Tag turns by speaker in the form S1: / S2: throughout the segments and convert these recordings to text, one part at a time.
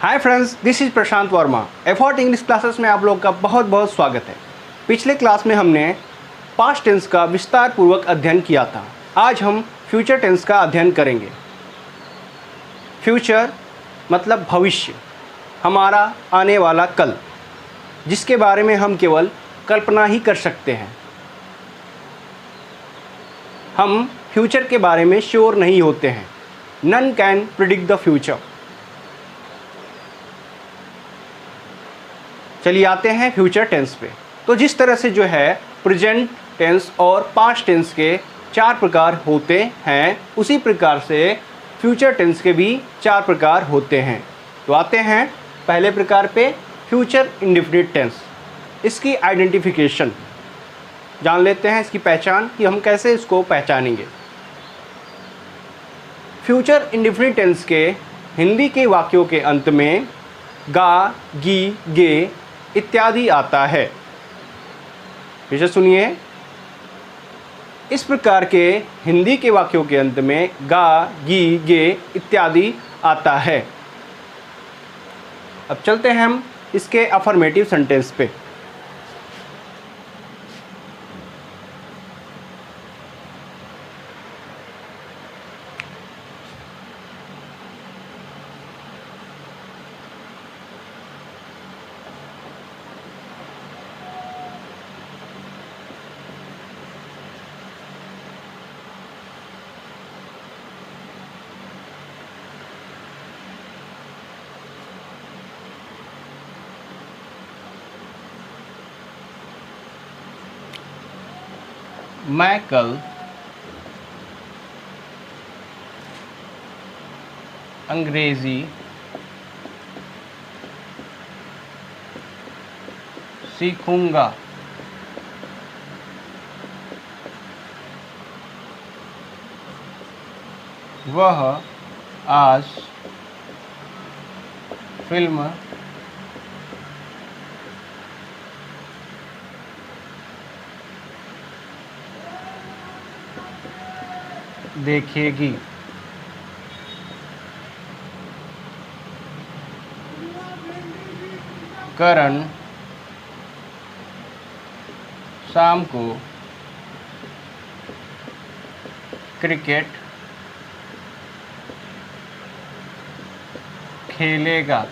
S1: Hi friends, this is Prashant Verma. Effort English classes में आप लोग का बहुत बहुत स्वागत है। पिछले क्लास में हमने पास्ट टेंस का विस्तार पूर्वक अध्ययन किया था। आज हम फ्यूचर टेंस का अध्ययन करेंगे। फ्यूचर मतलब भविष्य, हमारा आने वाला कल, जिसके बारे में हम केवल कल्पना ही कर सकते हैं। हम फ्यूचर के बारे में श्योर नहीं होते हैं। None can predict the future. चलिए आते हैं फ्यूचर टेंस पे। तो जिस तरह से जो है प्रेजेंट टेंस और पास्ट टेंस के 4 प्रकार होते हैं, उसी प्रकार से फ्यूचर टेंस के भी 4 प्रकार होते हैं। तो आते हैं पहले प्रकार पे, फ्यूचर इंडेफिनिट टेंस। इसकी आइडेंटिफिकेशन जान लेते हैं, इसकी पहचान कि हम कैसे इसको पहचानेंगे। फ्यूचर इंडेफिनिट टेंस के हिंदी के वाक्यों के अंत में गा, गी, गे इत्यादि आता है। फिर से सुनिए, इस प्रकार के हिंदी के वाक्यों के अंत में गा, गी, गे इत्यादि आता है। अब चलते हैं हम इसके अफर्मेटिव सेंटेंस पे। मैं कल अंग्रेज़ी सीखूंगा। वह आज फिल्म देखेगी। करण शाम को क्रिकेट खेलेगा।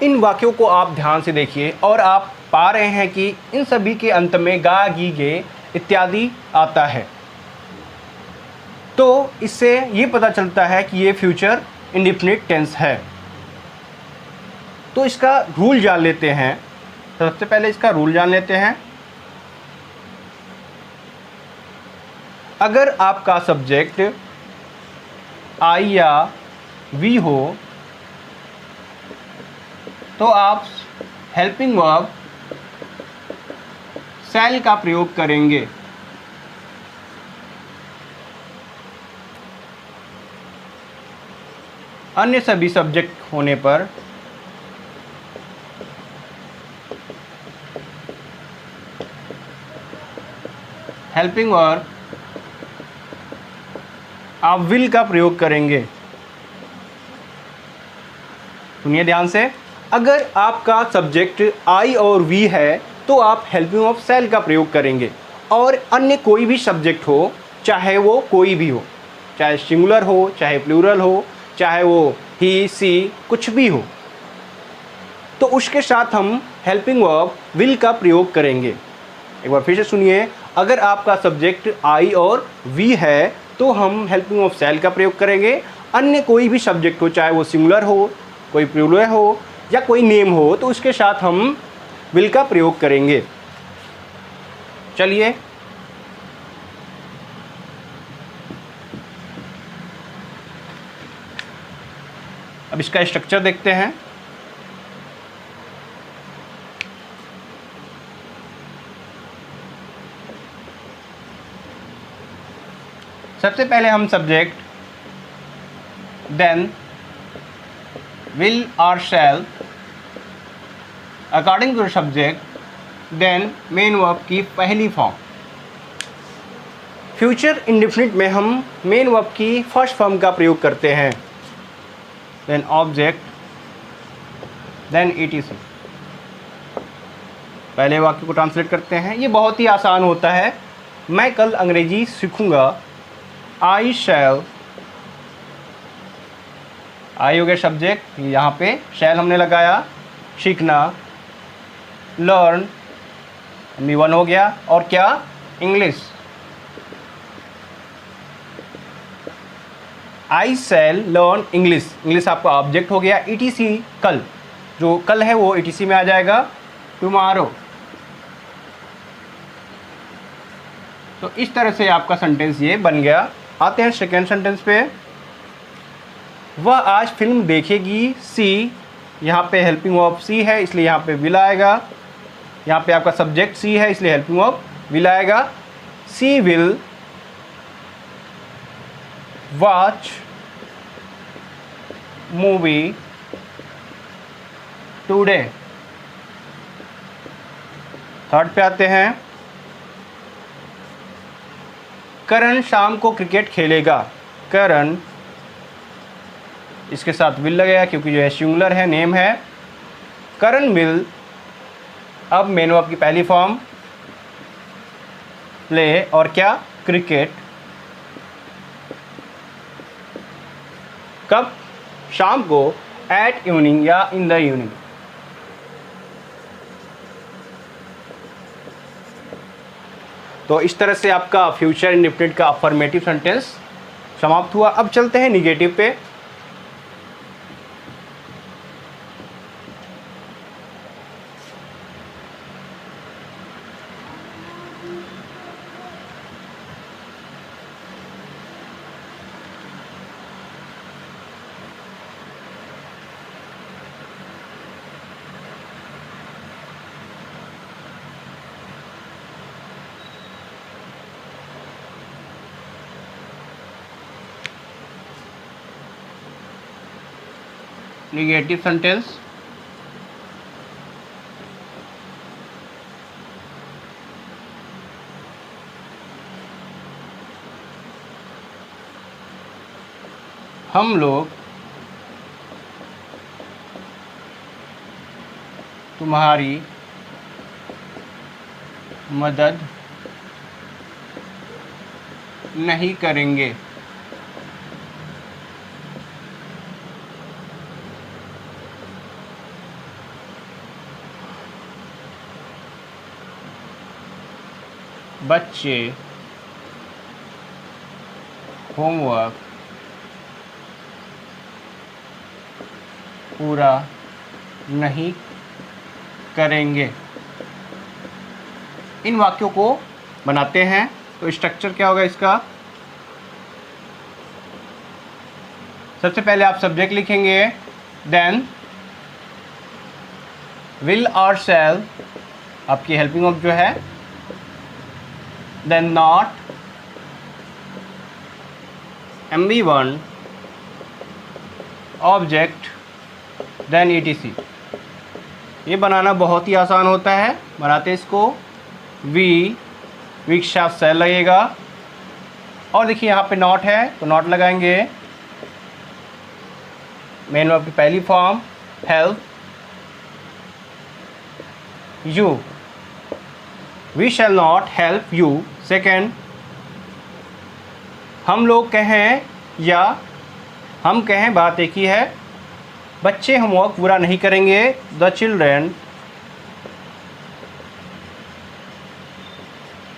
S1: इन वाक्यों को आप ध्यान से देखिए और आप पा रहे हैं कि इन सभी के अंत में गा, गी, गे इत्यादि आता है। तो इससे ये पता चलता है कि ये फ्यूचर इंडेफिनिट टेंस है। तो इसका रूल जान लेते हैं। सबसे पहले इसका रूल जान लेते हैं। अगर आपका सब्जेक्ट आई या वी हो तो आप हेल्पिंग वर्ब शैल का प्रयोग करेंगे। अन्य सभी सब्जेक्ट होने पर हेल्पिंग वर्ब आप विल का प्रयोग करेंगे। सुनिए ध्यान से, अगर आपका सब्जेक्ट आई और वी है तो आप हेल्पिंग ऑफ शैल का प्रयोग करेंगे। और अन्य कोई भी सब्जेक्ट हो, चाहे वो कोई भी हो, चाहे सिंगुलर हो, चाहे प्लूरल हो, चाहे वो ही, सी, कुछ भी हो, तो उसके साथ हम हेल्पिंग वर्ब विल का प्रयोग करेंगे। एक बार फिर से सुनिए, अगर आपका सब्जेक्ट आई और वी है तो हम हेल्पिंग ऑफ शैल का प्रयोग करेंगे। अन्य कोई भी सब्जेक्ट हो, चाहे वो सिंगुलर हो, कोई प्लूरल हो या कोई नेम हो, तो उसके साथ हम विल का प्रयोग करेंगे। चलिए अब इसका स्ट्रक्चर देखते हैं। सबसे पहले हम सब्जेक्ट, देन विल और shall, according to subject, then main verb की पहली फॉर्म। फ्यूचर इंडेफिनिट में हम मेन वर्ब की फर्स्ट फॉर्म का प्रयोग करते हैं, देन ऑब्जेक्ट, देन ईटीसी। पहले वाक्य को ट्रांसलेट करते हैं। ये बहुत ही आसान होता है। मैं कल अंग्रेजी सीखूंगा। आई शैल, आई हो गया सब्जेक्ट, यहाँ पे शैल हमने लगाया, सीखना, लर्न मी1 हो गया, और क्या, इंग्लिश। आई शैल लर्न इंग्लिश, इंग्लिश आपका ऑब्जेक्ट हो गया। ईटीसी कल, जो कल है वो ईटीसी में आ जाएगा, टुमारो। तो इस तरह से आपका सेंटेंस ये बन गया। आते हैं सेकेंड सेंटेंस पे। वह आज फिल्म देखेगी। सी, यहाँ पे हेल्पिंग वर्ब सी है इसलिए यहाँ पे विल आएगा। यहाँ पे आपका सब्जेक्ट सी है इसलिए हेल्पिंग वर्ब विल आएगा। She will watch movie today. Third पे आते हैं। करण शाम को क्रिकेट खेलेगा। करण, इसके साथ विल लगेगा क्योंकि जो है सिंगुलर है, नेम है। करण विल, अब मेन वर्ब की पहली फॉर्म प्ले, और क्या, क्रिकेट। कब, शाम को, एट इवनिंग या इन द इवनिंग। तो इस तरह से आपका फ्यूचर इंडेफिनिट का अफर्मेटिव सेंटेंस समाप्त हुआ। अब चलते हैं निगेटिव पे। निगेटिव सेंटेंस, हम लोग तुम्हारी मदद नहीं करेंगे। बच्चे होमवर्क पूरा नहीं करेंगे। इन वाक्यों को बनाते हैं। तो स्ट्रक्चर क्या होगा इसका? सबसे पहले आप सब्जेक्ट लिखेंगे, देन विल और शैल आपकी हेल्पिंग वर्ब जो है, then not, MV1 object, then ETC। ये बनाना बहुत ही आसान होता है। बनाते इसको, वी के साथ शैल लगेगा, और देखिए यहाँ पे नॉट है तो नॉट लगाएंगे। मेन वर्ब की पहली form help, you, we shall not help you. Second, हम लोग कहें या हम कहें, बात एक ही है। बच्चे होमवर्क पूरा नहीं करेंगे, द चिल्ड्रेन,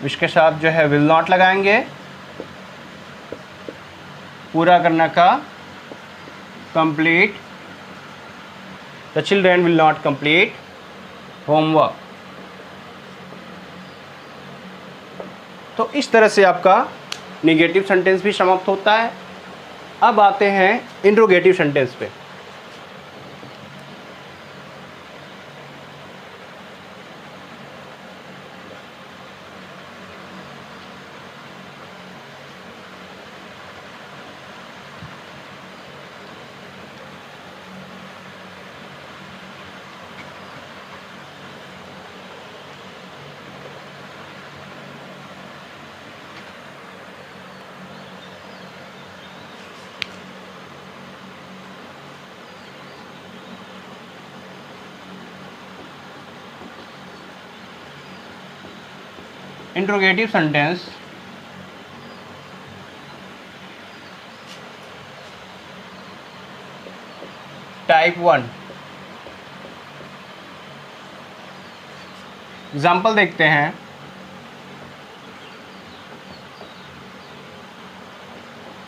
S1: इसके साथ जो है विल नॉट लगाएंगे। पूरा करना का complete, the children will not complete homework. तो इस तरह से आपका निगेटिव सेंटेंस भी समाप्त होता है। अब आते हैं इंट्रोगेटिव सेंटेंस पे। Interrogative sentence type 1। एग्जाम्पल देखते हैं।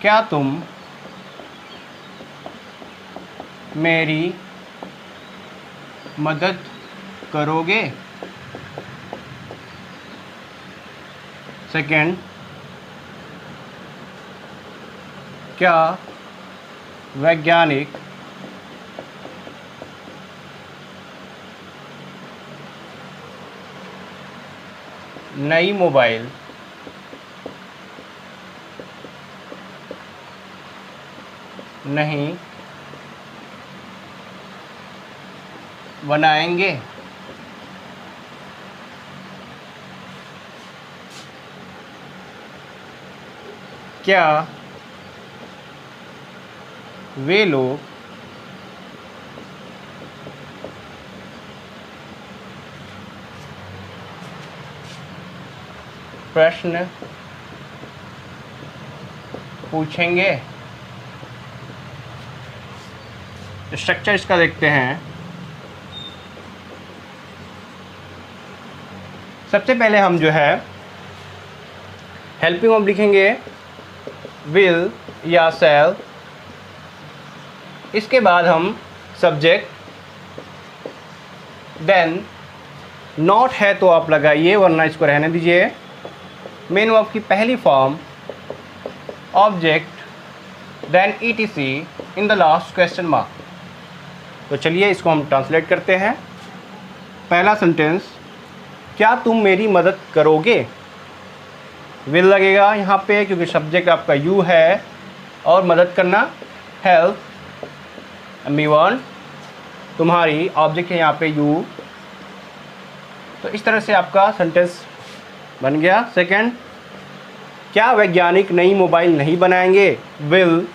S1: क्या तुम मेरी मदद करोगे? सेकंड, क्या वैज्ञानिक नई मोबाइल नहीं बनाएंगे? क्या वे लोग प्रश्न पूछेंगे? स्ट्रक्चर इसका देखते हैं। सबसे पहले हम जो है हेल्पिंग वर्ब लिखेंगे विल या शैल। इसके बाद हम सब्जेक्ट, देन नॉट है तो आप लगाइए वरना इसको रहने दीजिए। मेन वर्ब की पहली form object, then ETC in the last question mark. तो चलिए इसको हम ट्रांसलेट करते हैं। पहला सेंटेंस, क्या तुम मेरी मदद करोगे? विल लगेगा यहाँ पे क्योंकि सब्जेक्ट आपका यू है और मदद करना हेल्प, मी1 तुम्हारी, ऑब्जेक्ट है यहाँ पे यू। तो इस तरह से आपका सेंटेंस बन गया। सेकंड, क्या वैज्ञानिक नई मोबाइल नहीं बनाएंगे? Will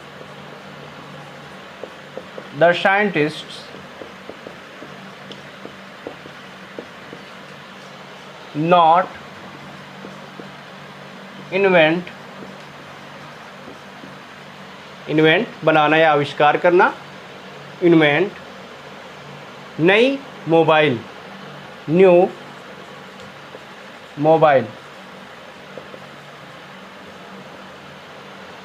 S1: the scientists not invent बनाना या आविष्कार करना, इन्वेंट नई mobile, new mobile.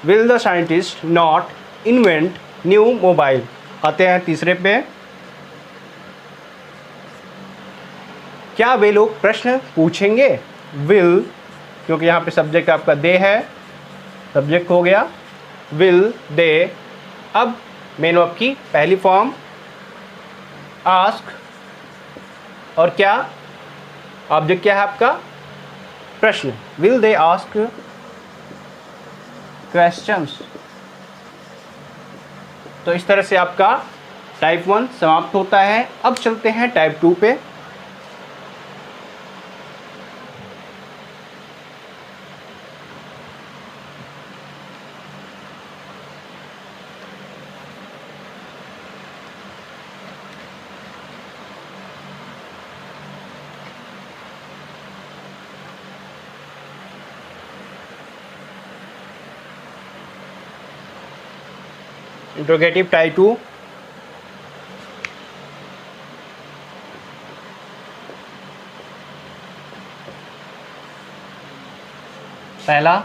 S1: Will the scientist not invent new mobile. आते हैं तीसरे पे, क्या वे लोग प्रश्न पूछेंगे? विल क्योंकि यहाँ पे सब्जेक्ट आपका दे है, सब्जेक्ट हो गया विल दे। अब मेन वर्ब की पहली फॉर्म आस्क, और क्या ऑब्जेक्ट क्या है आपका? प्रश्न, विल दे आस्क क्वेश्चंस। तो इस तरह से आपका टाइप 1 समाप्त होता है। अब चलते हैं टाइप 2 पे। इंट्रोगेटिव टाइप 2, पहला,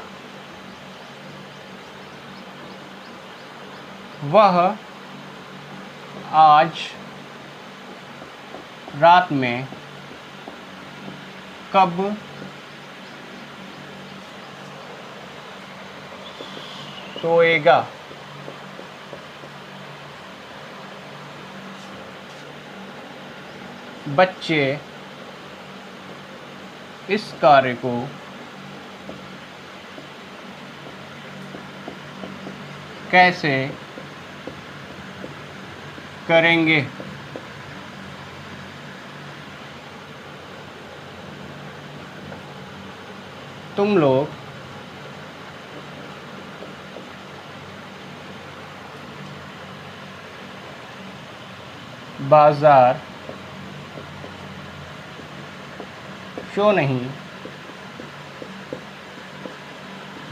S1: वह आज रात में कब सोएगा? बच्चे इस कार्य को कैसे करेंगे? तुम लोग बाजार क्यों नहीं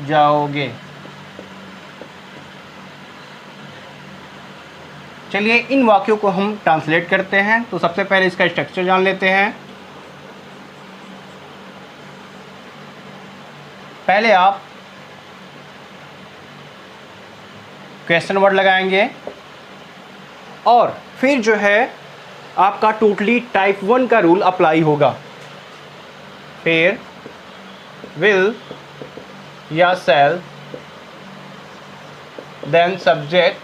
S1: जाओगे। चलिए इन वाक्यों को हम ट्रांसलेट करते हैं। तो सबसे पहले इसका स्ट्रक्चर जान लेते हैं। पहले आप क्वेश्चन वर्ड लगाएंगे और फिर जो है आपका टोटली टाइप 1 का रूल अप्लाई होगा। फिर विल या शैल, देन सब्जेक्ट,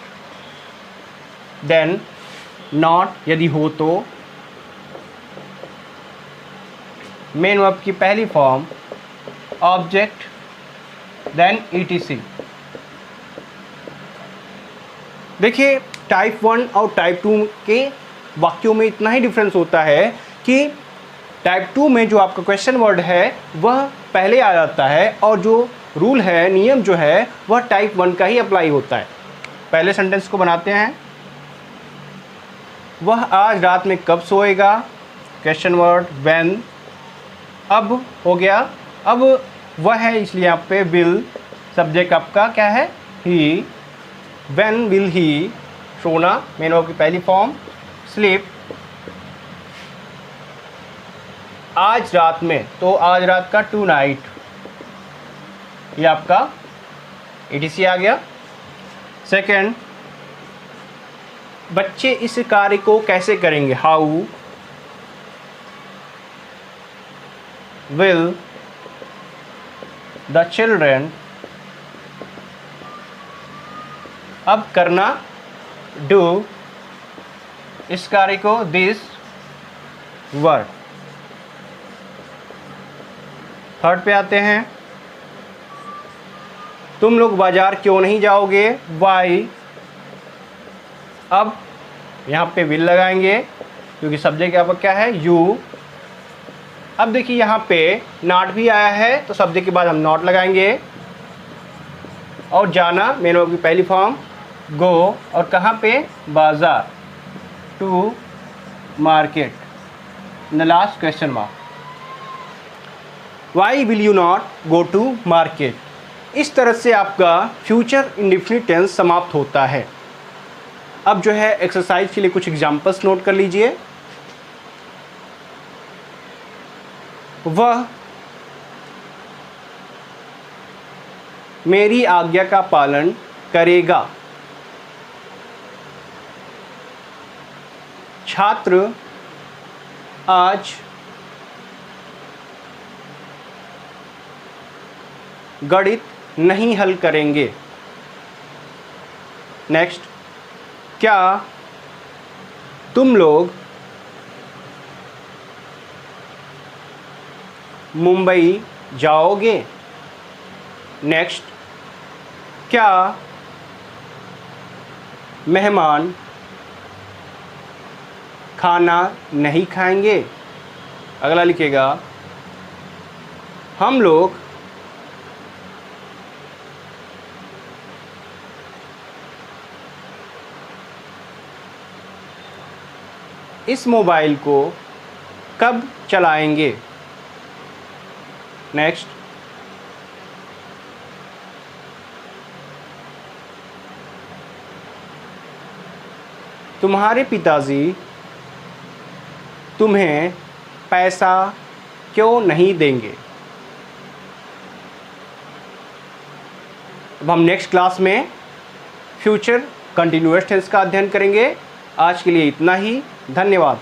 S1: देन नॉट यदि हो तो, मेन वर्ब की पहली फॉर्म, ऑब्जेक्ट, देन ईटीसी। देखिए टाइप 1 और टाइप 2 के वाक्यों में इतना ही डिफरेंस होता है कि टाइप 2 में जो आपका क्वेश्चन वर्ड है वह पहले आ जाता है और जो रूल है, नियम जो है वह टाइप 1 का ही अप्लाई होता है। पहले सेंटेंस को बनाते हैं। वह आज रात में कब सोएगा, क्वेश्चन वर्ड व्हेन। अब हो गया, अब वह है इसलिए यहाँ पे विल, सब्जेक्ट आपका क्या है, ही। व्हेन विल ही सोना, मेन वर्ब की पहली फॉर्म, स्लीप। आज रात में, तो आज रात का टू नाइट, ये आपका ईटीसी आ गया। सेकंड, बच्चे इस कार्य को कैसे करेंगे, हाउ विल द चिल्ड्रन। अब करना, डू, इस कार्य को, दिस वर्क। थर्ड पे आते हैं, तुम लोग बाजार क्यों नहीं जाओगे, वाई। अब यहाँ पे विल लगाएंगे क्योंकि सब्जेक्ट आपका क्या है, यू। अब देखिए यहाँ पे नॉट भी आया है तो सब्जेक्ट के बाद हम नॉट लगाएंगे। और जाना, मेन वर्ब की पहली फॉर्म, गो। और कहाँ पे, बाजार, to market. The last question mark, why will you not go to market. इस तरह से आपका फ्यूचर इंडेफिनिट टेंस समाप्त होता है। अब जो है एक्सरसाइज के लिए कुछ एग्जांपल्स नोट कर लीजिए। वह मेरी आज्ञा का पालन करेगा। छात्र आज गणित नहीं हल करेंगे। नेक्स्ट, क्या तुम लोग मुंबई जाओगे। नेक्स्ट, क्या मेहमान खाना नहीं खाएंगे। अगला लिखेगा, हम लोग इस मोबाइल को कब चलाएंगे। नेक्स्ट, तुम्हारे पिताजी तुम्हें पैसा क्यों नहीं देंगे। अब हम नेक्स्ट क्लास में फ्यूचर कंटिन्यूअस टेंस का अध्ययन करेंगे। आज के लिए इतना ही, धन्यवाद।